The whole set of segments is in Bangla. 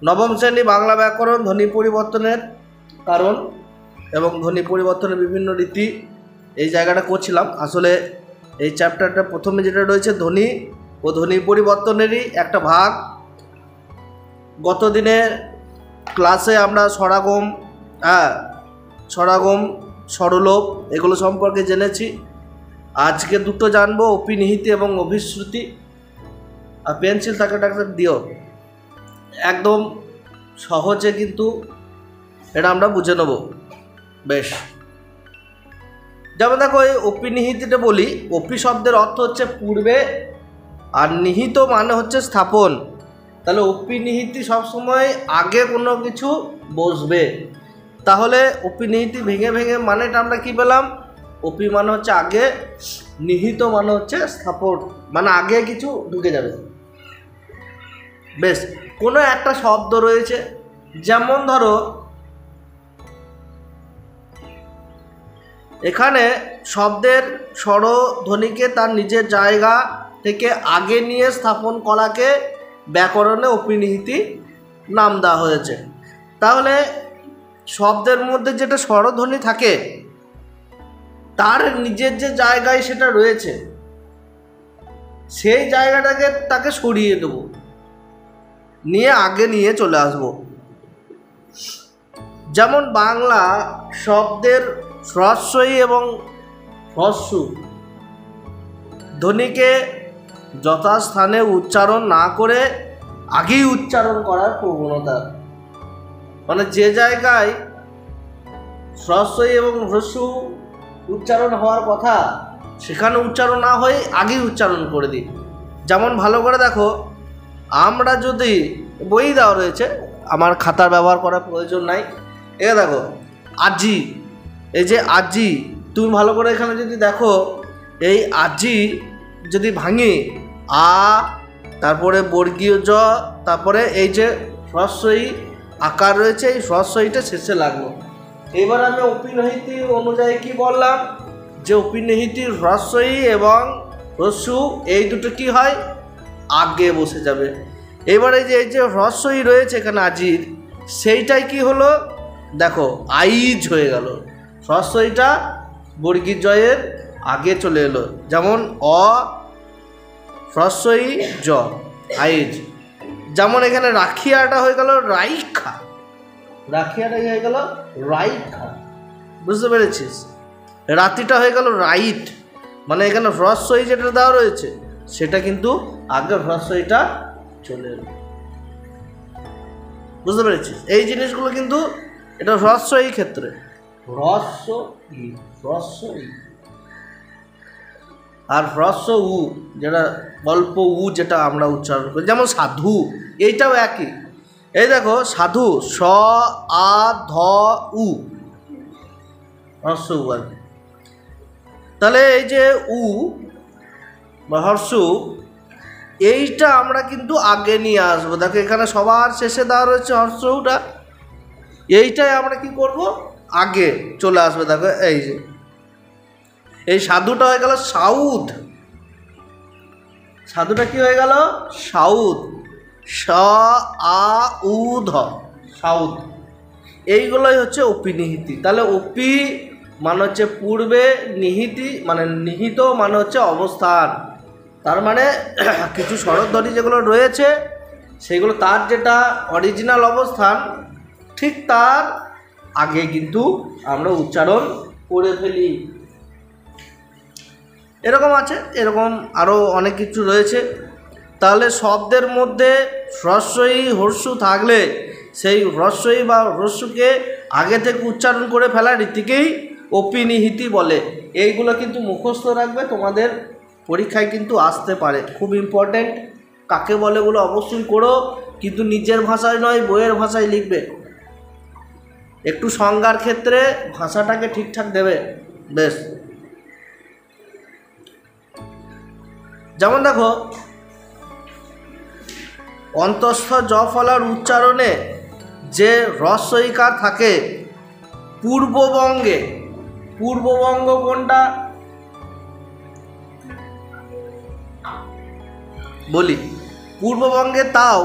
নবম শ্রেণী বাংলা ব্যাকরণ, ধ্বনি পরিবর্তনের কারণ এবং ধ্বনি পরিবর্তনের বিভিন্ন রীতি, এই জায়গাটা করছিলাম। আসলে এই চ্যাপ্টারটা প্রথমে যেটা রয়েছে ধ্বনি ও ধ্বনি পরিবর্তনেরই একটা ভাগ। গত দিনের ক্লাসে আমরা স্বরাগম, স্বরাগম, স্বরলোপ এগুলো সম্পর্কে জেনেছি। আজকে দুটো জানবো, অপিনিহিতি এবং অভিশ্রুতি। আর পেন্সিল থাকে ডাক্তার দিও, একদম সহজে কিন্তু এটা আমরা বুঝে নেব। বেশ, যেমন দেখো এই অপিনিহিতিটা বলি, অপি শব্দের অর্থ হচ্ছে পূর্বে, আর নিহিত মানে হচ্ছে স্থাপন। তাহলে অপিনিহিতি সবসময় আগে কোনো কিছু বসবে। তাহলে অপিনিহিতি ভেঙে ভেঙে মানেটা আমরা কি পেলাম? অপি মানে হচ্ছে আগে, নিহিত মানে হচ্ছে স্থাপন, মানে আগে কিছু ঢুকে যাবে। বেশ, কোনো একটা শব্দ রয়েছে, যেমন ধরো এখানে শব্দের স্বরধ্বনিকে তার নিজের জায়গা থেকে আগে নিয়ে স্থাপন করাকে ব্যাকরণে অপিনিহিতি নাম দেওয়া হয়েছে। তাহলে শব্দের মধ্যে যেটা স্বরধ্বনি থাকে তার নিজের যে জায়গায় সেটা রয়েছে, সেই জায়গাটাকে তাকে সরিয়ে দেব, নিয়ে আগে নিয়ে চলে আসব। যেমন বাংলা শব্দের হ্রস্বই এবং হ্রস্ব ধ্বনিকে যথাস্থানে উচ্চারণ না করে আগেই উচ্চারণ করার প্রবণতা। মানে যে জায়গায় হ্রস্বই এবং হ্রস্ব উচ্চারণ হওয়ার কথা সেখানে উচ্চারণ না হয়ে আগেই উচ্চারণ করে দিই। যেমন ভালো করে দেখো, আমরা যদি বই দেওয়া রয়েছে, আমার খাতার ব্যবহার করার প্রয়োজন নাই। এ দেখো আজি, এই যে আজি, তুমি ভালো করে এখানে যদি দেখো, এই আজি যদি ভাঙি আ, তারপরে বর্গীয় জ, তারপরে এই যে হ্রস্বই আকার রয়েছে, এই হ্রস্বইটা শেষে লাগলো। এবার আমি অপিনিহিতি অনুযায়ী কি বললাম, যে অপিনিহিতির হ্রস্বই এবং হ্রস্ব এই দুটো কি হয়, আগে বসে যাবে। এবারে এই যে হ্রস্বই রয়েছে এখানে আজির, সেইটাই কি হলো, দেখো আইজ হয়ে গেল। হ্রস্বইটা বর্গীর জয়ের আগে চলে এলো, যেমন অ হ্রস্বই জ, আইজ। যেমন এখানে রাখিয়াটা হয়ে গেল রাইখা, রাখিয়াটা হয়ে গেল রাইখা, বুঝতে পেরেছিস? রাতিটা হয়ে গেল রাইট, মানে এখানে হ্রস্বই যেটা দেওয়া রয়েছে সেটা কিন্তু আগে হ্রস্বইটা চলে এলো, বুঝতে পেরেছিস? এই জিনিসগুলো কিন্তু এটা হ্রস্বই ক্ষেত্রে, হ্রস্বই আর হ্রস্ব উ, যেটা অল্প উ যেটা আমরা উচ্চারণ করি, যেমন সাধু, এইটাও একই। এই দেখো সাধু, স আ ধ উ, হ্রস্ব উ আর কি। তাহলে এই যে উ বা হর্ষ, এইটা আমরা কিন্তু আগে নিয়ে আসবো। দেখো এখানে সবার শেষে দেওয়া রয়েছে হর্ষটা, এইটাই আমরা কি করব, আগে চলে আসবে। দেখো এই যে এই সাধুটা হয়ে গেল সাউদ, সাধুটা কি হয়ে গেল, সাউদ, স আ উ ধ, সাউদ। এইগুলোই হচ্ছে অপিনিহিতি। তাহলে অপি মানে হচ্ছে পূর্বে, নিহিতি মানে নিহিত মানে হচ্ছে অবস্থান। তার মানে কিছু স্বরধ্বনি যেগুলো রয়েছে সেগুলো তার যেটা অরিজিনাল অবস্থান ঠিক তার আগে কিন্তু আমরা উচ্চারণ করে ফেলি। এরকম আছে, এরকম আরও অনেক কিছু রয়েছে। তাহলে শব্দের মধ্যে হ্রস্বই হ্রস্ব থাকলে সেই হ্রস্বই বা হ্রস্বকে আগে থেকে উচ্চারণ করে ফেলার রীতিকেই অপিনিহিতি বলে। এইগুলো কিন্তু মুখস্থ রাখবে, তোমাদের পরীক্ষায় কিন্তু আসতে পারে, খুব ইম্পর্ট্যান্ট। কাকে বলে বলে অবশ্যই করো, কিন্তু নিজের ভাষায় নয়, বইয়ের ভাষায় লিখবে। একটু সংজ্ঞার ক্ষেত্রে ভাষাটাকে ঠিকঠাক দেবে। বেশ, যেমন দেখো অন্তঃস্থ জ ফলার উচ্চারণে যে হ্রস্বইকার থাকে পূর্ববঙ্গে, পূর্ববঙ্গ কোনটা বলি, পূর্ববঙ্গে তাও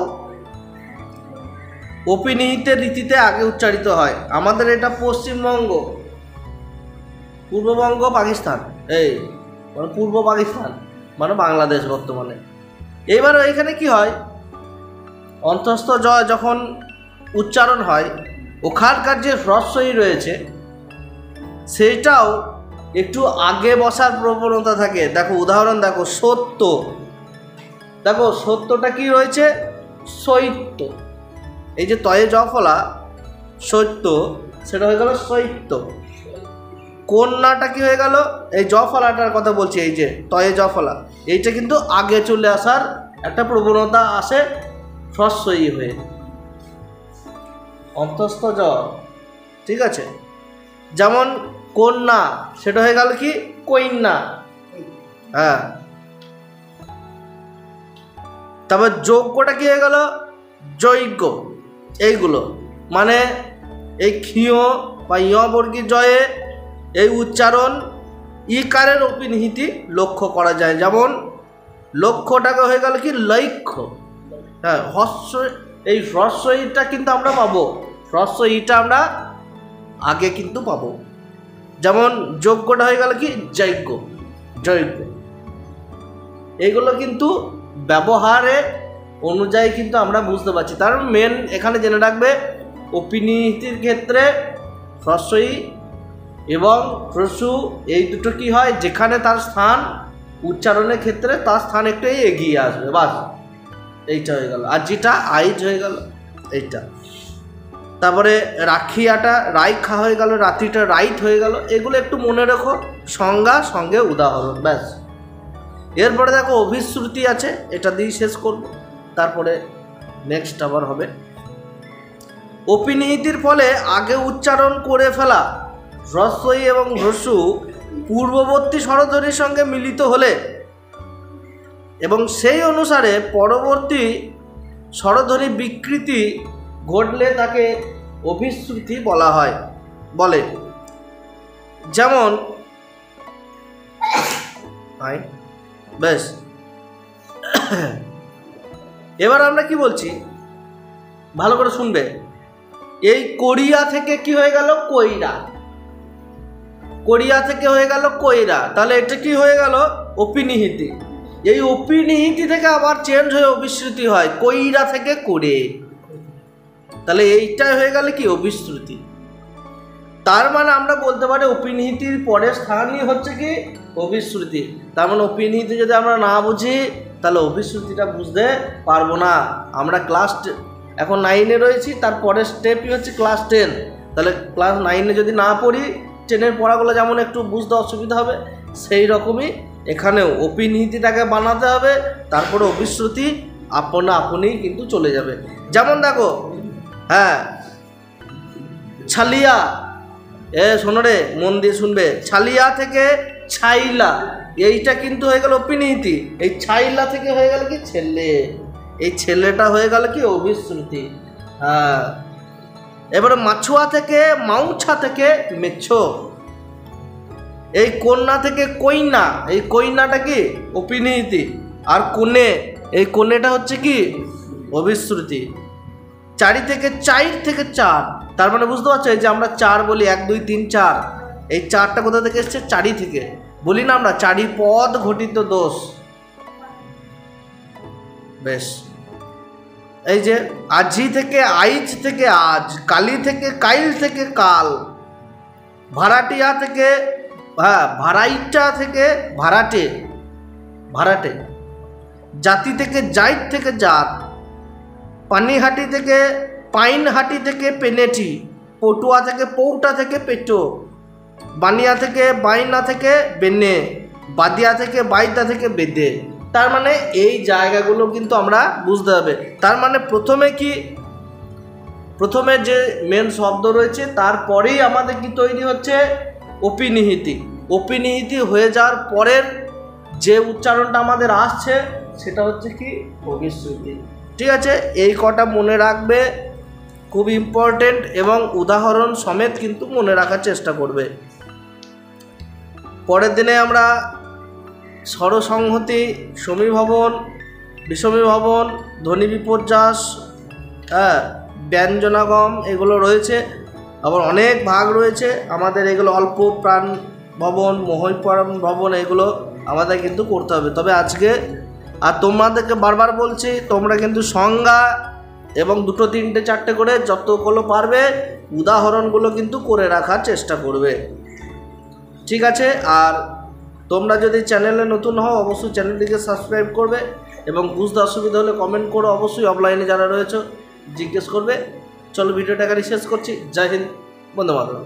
অপিনিহিতের রীতিতে আগে উচ্চারিত হয়। আমাদের এটা পশ্চিমবঙ্গ, পূর্ববঙ্গ পাকিস্তান, এই মানে পূর্ব পাকিস্তান মানে বাংলাদেশ বর্তমানে। এবারও এখানে কি হয়, অন্তস্থ জ যখন উচ্চারণ হয় ওখানকার যে হ্রস্বই রয়েছে সেইটাও একটু আগে বসার প্রবণতা থাকে। দেখো উদাহরণ দেখো, সত্য, দেখো সত্যটা কি রয়েছে, সৈত্য। এই যে তয়ে জ ফলা সত্য, সেটা হয়ে গেল সৈত্য। কন্যাটা কি হয়ে গেল, এই জ ফলাটার কথা বলছি, এই যে তয়ে জ ফলা, এইটা কিন্তু আগে চলে আসার একটা প্রবণতা আসে হ্রস্বই হয়ে, অন্তস্থ জ। ঠিক আছে, যেমন কন্যা সেটা হয়ে গেল কি কন্যা। হ্যাঁ, তারপর যজ্ঞটা কি হয়ে গেল যজ্ঞ। এইগুলো মানে এই ক্ষীয় বা বর্গীর জয়ে এই উচ্চারণ ইকারের অপিনিহিতি লক্ষ্য করা যায়। যেমন লক্ষ্যটাকে হয়ে গেল কি লক্ষ্য। হ্যাঁ, হ্রস্ব, এই হ্রস্বইটা কিন্তু আমরা পাবো, হ্রস্বইটা আমরা আগে কিন্তু পাবো। যেমন যজ্ঞটা হয়ে গেল কি যজ্ঞ, যজ্ঞ। এইগুলো কিন্তু ব্যবহারে অনুযায়ী কিন্তু আমরা বুঝতে পারছি। তার মেন এখানে জেনে রাখবে, অপিনিহিতির ক্ষেত্রে হ্রস্বই এবং হ্রস্ব এই দুটো কি হয়, যেখানে তার স্থান উচ্চারণের ক্ষেত্রে তার স্থান একটু এগিয়ে আসবে, বাস এইটা হয়ে গেল। আর যেটা আইজ হয়ে গেল এইটা। তারপরে রাখিয়াটা রাইখা হয়ে গেল, রাত্রিটা রাইট হয়ে গেল। এগুলো একটু মনে রেখো, সংজ্ঞা সঙ্গে উদাহরণ, ব্যাস। এরপরে দেখো অভিশ্রুতি আছে, এটা দিয়ে শেষ করব, তারপরে নেক্সট আবার হবে। অপিনিহিতির ফলে আগে উচ্চারণ করে ফেলা হ্রস্বই এবং হ্রস্ব পূর্ববর্তী স্বরধ্বনির সঙ্গে মিলিত হলে এবং সেই অনুসারে পরবর্তী স্বরধ্বনি বিকৃতি ঘটলে তাকে অভিশ্রুতি বলা হয়, বলে। যেমন বেশ, এবার আমরা কি বলছি ভালো করে শুনবে। এই কোরিয়া থেকে কি হয়ে গেল কইরা, কোরিয়া থেকে হয়ে গেল কইরা, তাহলে এটা কি হয়ে গেল অপিনিহিতি। এই অপিনিহিতি থেকে আবার চেঞ্জ হয়ে অভিশ্রুতি হয়, কইরা থেকে করে, তাহলে এইটাই হয়ে গেল কি অভিশ্রুতি। তার মানে আমরা বলতে পারি অপিনিহিতির পরের স্থানই হচ্ছে কি অভিশ্রুতি। তার মানে অপিনিহিতি যদি আমরা না বুঝি তাহলে অভিশ্রুতিটা বুঝতে পারবো না। আমরা ক্লাস এখন 9-এ রয়েছি, তার পরের স্টেপই হচ্ছে ক্লাস 10। তাহলে ক্লাস 9-এ যদি না পড়ি, 10-এর পড়াগুলো যেমন একটু বুঝতে অসুবিধা হবে, সেই রকমই এখানেও অপিনিহিতিটাকে বানাতে হবে, তারপরে অভিশ্রুতি আপনা আপনিই কিন্তু চলে যাবে। যেমন দেখো, হ্যাঁ, ছালিয়া, শোনো রে, মন দিয়ে শুনবে, ছালিয়া থেকে ছাইলা, এইটা কিন্তু হয়ে গেল অপিনিহিতি। এই ছাইলা থেকে হয়ে গেল কি ছেলে, এই ছেলেটা হয়ে গেল কি অভিশ্রুতি। হ্যাঁ, এবারে মাছুয়া থেকে মাউছা থেকে মেছো, এই কন্যা থেকে কইনা, এই কইনাটা কি অপিনিহিতি। আর কোণে, এই কোণেটা হচ্ছে কি অভিশ্রুতি। চারি থেকে চার থেকে চার, তার মানে বুঝতে পারছো এই যে আমরা চার বলি 1 2 3 4, এই চারটা কোথা থেকে এসছে, চারি থেকে বলি না আমরা, চারি পদ ঘটিত দোষ। বেশ, এই যে আজি থেকে আইজ থেকে আজ, কালি থেকে কাইল থেকে কাল, ভাড়াটিয়া থেকে, হ্যাঁ ভাড়াইটা থেকে ভাড়াটে, ভাড়াটে, জাতি থেকে জাইত থেকে জাত, পানিহাটি থেকে পাইনহাটি থেকে পেনেটি, পটুয়া থেকে পৌটা থেকে পেটো, বানিয়া থেকে বাইনা থেকে বেনে, বাদিয়া থেকে বাইদা থেকে বেদে। তার মানে এই জায়গাগুলো কিন্তু আমরা বুঝতে হবে। তার মানে প্রথমে কি, প্রথমে যে মেন শব্দ রয়েছে তারপরেই আমাদের কি তৈরি হচ্ছে অপিনিহিতি। অপিনিহিতি হয়ে যাওয়ার পরের যে উচ্চারণটা আমাদের আসছে সেটা হচ্ছে কি অভিশ্রুতি। ঠিক আছে, এই কটা মনে রাখবে, খুব ইম্পর্টেন্ট, এবং উদাহরণ সমেত কিন্তু মনে রাখার চেষ্টা করবে। পরের দিনে আমরা স্বরসংহতি, সমীভবন, বিষমীভবন, ধ্বনি বিপর্যাস, হ্যাঁ ব্যঞ্জনাগম এগুলো রয়েছে, আবার অনেক ভাগ রয়েছে আমাদের। এগুলো অল্প প্রাণ ভবন, মহীপ্রাণ ভবন এগুলো আমাদের কিন্তু করতে হবে। তবে আজকে আর তোমাদেরকে বারবার বলছি, তোমরা কিন্তু সংজ্ঞা এবং 2, 3, 4 করে যতগুলো পারবে উদাহরণগুলো কিন্তু করে রাখার চেষ্টা করবে, ঠিক আছে? আর তোমরা যদি চ্যানেলে নতুন হও অবশ্যই চ্যানেলটিকে সাবস্ক্রাইব করবে, এবং বুঝতে অসুবিধা হলে কমেন্ট করো, অবশ্যই অফলাইনে যারা রয়েছে জিজ্ঞেস করবে। চলো ভিডিওটা এখানে শেষ করছি। জয় হিন্দ, বন্দে মাতরম।